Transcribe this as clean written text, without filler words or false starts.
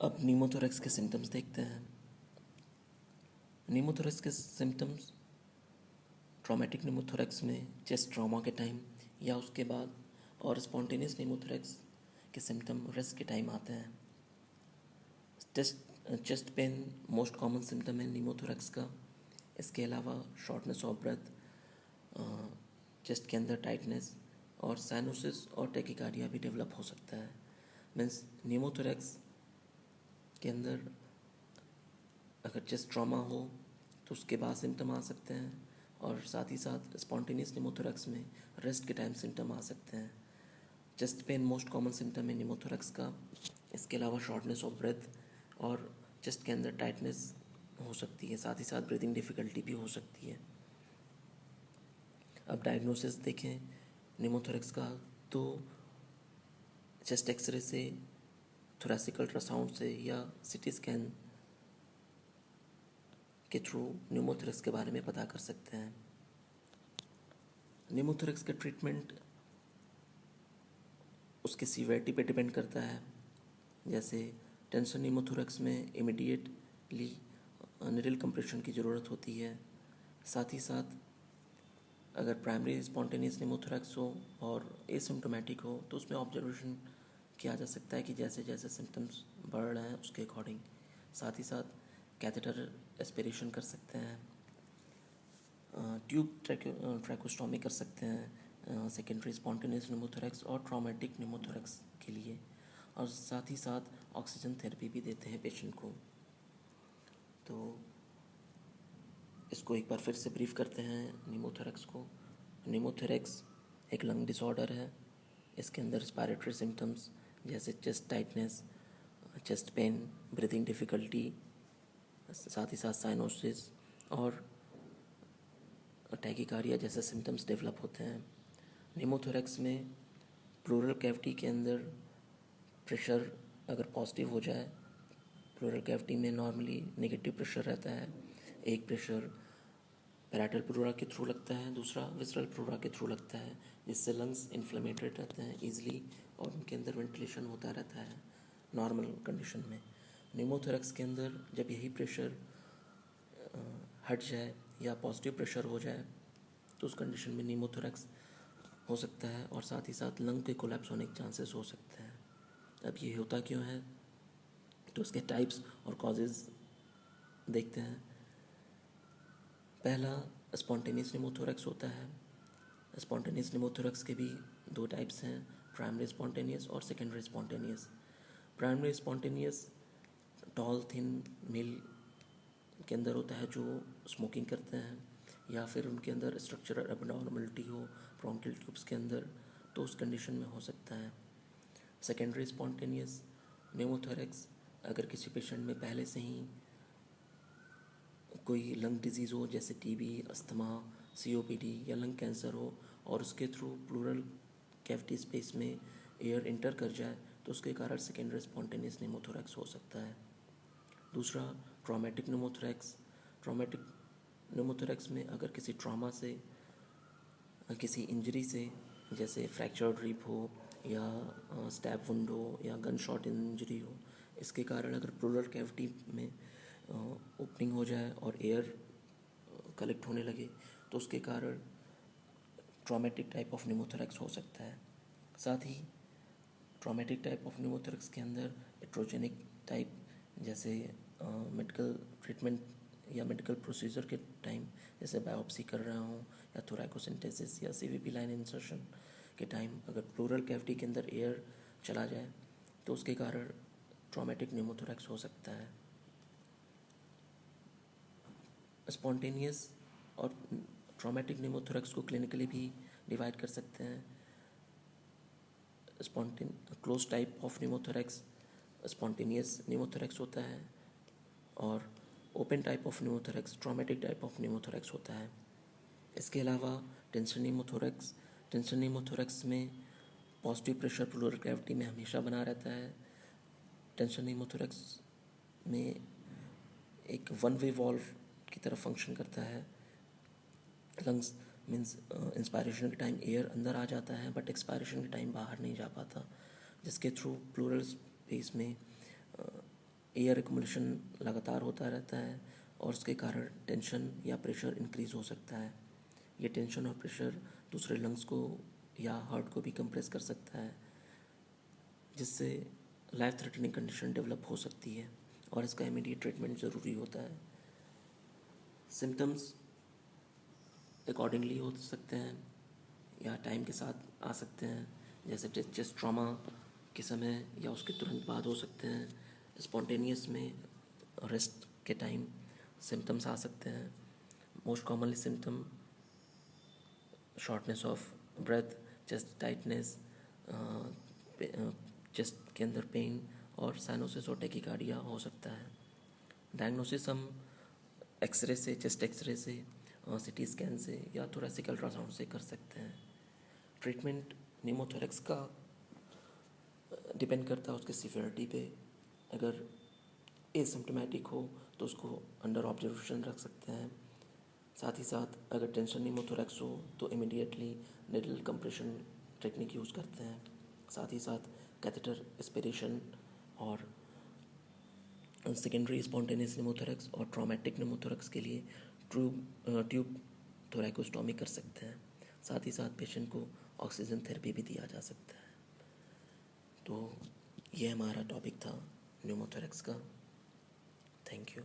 अब नीमोथोरेक्स के सिम्टम्स देखते हैं। नीमोथोरेक्स के सिम्टम्स ट्रॉमेटिक नीमोथोरेक्स में चेस्ट ट्रॉमा के टाइम या उसके बाद, और स्पॉन्टेनियस नीमोथोरेक्स के सिम्टम रेस्ट के टाइम आते हैं। Chest pain most common symptom है नीमोथोरेक्स का। इसके अलावा शॉर्टनेस ऑफ ब्रेथ, चेस्ट के अंदर टाइटनेस और साइनोसिस और टेकिकार्डिया भी डेवलप हो सकता है। मीन्स नीमोथोरेक्स के अंदर अगर चेस्ट ट्रॉमा हो तो उसके बाद सिम्टम आ सकते हैं, और साथ ही साथ स्पॉन्टेनियस नीमोथोरेक्स में रेस्ट के टाइम सिम्टम आ सकते हैं। Chest pain most common symptom है नीमोथोरेक्स का। इसके अलावा शॉर्टनेस ऑफ ब्रेथ और चेस्ट के अंदर टाइटनेस हो सकती है, साथ ही साथ ब्रीदिंग डिफ़िकल्टी भी हो सकती है। अब डायग्नोसिस देखें नीमोथोरेक्स का, तो चेस्ट एक्सरे से, थोरेसिक अल्ट्रासाउंड से या सीटी स्कैन के थ्रू न्यूमोथोरेक्स के बारे में पता कर सकते हैं। न्यूमोथोरेक्स का ट्रीटमेंट उसके सीवियरिटी पे डिपेंड करता है। जैसे टेंशन न्यूमोथोरेक्स में इमीडिएटली निडल कंप्रेशन की ज़रूरत होती है। साथ ही साथ अगर प्राइमरी स्पॉन्टेनियस न्यूमोथोरेक्स हो और एसिम्प्टोमेटिक हो तो उसमें ऑब्जर्वेशन किया जा सकता है कि जैसे जैसे सिम्टम्स बढ़ रहे हैं उसके अकॉर्डिंग। साथ ही साथ कैथेटर एस्पिरेशन कर सकते हैं, ट्यूब ट्रैकोस्टॉमी कर सकते हैं सेकेंडरी स्पॉन्टेनियस न्यूमोथोरेक्स और ट्रॉमेटिक न्यूमोथोरेक्स के लिए, और साथ ही साथ ऑक्सीजन थेरेपी भी देते हैं पेशेंट को। तो इसको एक बार फिर से ब्रीफ करते हैं न्यूमोथोरेक्स को। न्यूमोथोरेक्स एक लंग डिसऑर्डर है। इसके अंदर रेस्पिरेटरी सिम्टम्स जैसे chest tightness, chest pain, breathing difficulty, साथ ही साथ साइनोसिस और टैकीकार्डिया जैसे सिम्टम्स डेवलप होते हैं। न्यूमोथोरेक्स में प्लूरल कैविटी के अंदर प्रेशर अगर पॉजिटिव हो जाए, प्लूरल कैविटी में नॉर्मली नेगेटिव प्रेशर रहता है। एक प्रेशर पैराइटल प्लूरा के थ्रू लगता है, दूसरा विसरल प्लूरा के थ्रू लगता है, जिससे लंग्स इन्फ्लेमेटेड रहते हैं ईजिली और उनके अंदर वेंटिलेशन होता रहता है नॉर्मल कंडीशन में। न्यूमोथोरेक्स के अंदर जब यही प्रेशर हट जाए या पॉजिटिव प्रेशर हो जाए तो उस कंडीशन में न्यूमोथोरेक्स हो सकता है, और साथ ही साथ लंग के कोलैप्स होने के चांसेस हो सकते हैं। अब ये होता क्यों है, तो उसके टाइप्स और कॉजेज़ देखते हैं। पहला स्पॉन्टेनियस न्यूमोथोरेक्स होता है। स्पॉन्टेनियस न्यूमोथोरेक्स के भी दो टाइप्स हैं, प्राइमरी स्पॉन्टेनियस और secondary spontaneous. Primary spontaneous tall thin male के अंदर होता है जो स्मोकिंग करते हैं, या फिर उनके अंदर स्ट्रक्चरल एबनॉर्मलिटी हो ब्रोंकियल ट्यूब्स के अंदर, तो उस कंडीशन में हो सकता है। सेकेंडरी स्पॉन्टेनियस न्यूमोथोरेक्स अगर किसी पेशेंट में पहले से ही कोई लंग डिजीज़ हो जैसे टीबी, अस्थमा, सीओपीडी या लंग कैंसर हो, और उसके थ्रू प्लूरल कैविटी स्पेस में एयर इंटर कर जाए, तो उसके कारण सेकेंडरी स्पॉन्टेनियस न्यूमोथोरेक्स हो सकता है। दूसरा ट्रॉमेटिक न्यूमोथोरेक्स। ट्रॉमेटिक न्यूमोथोरेक्स में अगर किसी ट्रॉमा से, किसी इंजरी से, जैसे फ्रैक्चर्ड रिब हो या स्टैब वुंड हो या गन शॉट इंजरी हो, इसके कारण अगर प्लूरल कैविटी में ओपनिंग हो जाए और एयर कलेक्ट होने लगे, तो उसके कारण ट्रॉमेटिक टाइप ऑफ न्यूमोथोरेक्स हो सकता है। साथ ही ट्रॉमेटिक टाइप ऑफ न्यूमोथोरेक्स के अंदर एट्रोजेनिक टाइप, जैसे मेडिकल ट्रीटमेंट या मेडिकल प्रोसीजर के टाइम, जैसे बायोप्सी कर रहा हूँ या थोरैकोसेंटेसिस या सीवीपी लाइन इंसर्शन के टाइम अगर प्लूरल कैविटी के अंदर एयर चला जाए, तो उसके कारण ट्रॉमेटिक न्यूमोथोरेक्स हो सकता है। स्पॉन्टेनियस और ट्रॉमेटिक न्यूमोथोरेक्स को क्लिनिकली भी डिवाइड कर सकते हैं। Close type of pneumothorax spontaneous pneumothorax होता है, और open type of pneumothorax traumatic type of pneumothorax होता है। इसके अलावा टेंशन न्यूमोथोरेक्स में पॉजिटिव प्रेशर प्लूरल कैविटी में हमेशा बना रहता है। टेंशन न्यूमोथोरेक्स में एक वन वे वॉल्व की तरह फंक्शन करता है। लंग्स मीन्स इंस्पायरेशन के टाइम एयर अंदर आ जाता है बट एक्सपायरेशन के टाइम बाहर नहीं जा पाता, जिसके थ्रू प्लूरल स्पेस में एयर एक्युमुलेशन लगातार होता रहता है और उसके कारण टेंशन या प्रेशर इंक्रीज़ हो सकता है। ये टेंशन और प्रेशर दूसरे लंग्स को या हार्ट को भी कंप्रेस कर सकता है, जिससे लाइफ थ्रेटनिंग कंडीशन डेवलप हो सकती है और इसका इमीडिएट ट्रीटमेंट ज़रूरी होता है। सिम्टम्स अकॉर्डिंगली हो सकते हैं या टाइम के साथ आ सकते हैं, जैसे चेस्ट ट्रॉमा के समय या उसके तुरंत बाद हो सकते हैं। स्पॉन्टेनियस में रेस्ट के टाइम सिम्टम्स आ सकते हैं। Most commonly symptom shortness of breath, chest tightness, chest के अंदर पेन और साइनोसिस और टेकिकार्डिया हो सकता है। डायग्नोसिस हम एक्सरे से, चेस्ट एक्सरे से, सीटी स्कैन से या थोरेसिक अल्ट्रासाउंड से कर सकते हैं। ट्रीटमेंट न्यूमोथोरेक्स का डिपेंड करता है उसके सिवियरिटी पे। अगर एसिम्प्टोमेटिक हो तो उसको अंडर ऑब्जर्वेशन रख सकते हैं। साथ ही साथ अगर टेंशन न्यूमोथोरेक्स हो तो immediately needle compression technique use करते हैं। साथ ही साथ कैथेटर एस्पिरेशन और सेकेंडरी स्पॉन्टेनियस न्यूमोथोरेक्स और ट्रॉमेटिक न्यूमोथोरेक्स के लिए ट्यूब थोरैकोस्टॉमी कर सकते हैं। साथ ही साथ पेशेंट को ऑक्सीजन थेरेपी भी दिया जा सकता है। तो ये हमारा टॉपिक था न्यूमोथोरेक्स का। Thank you.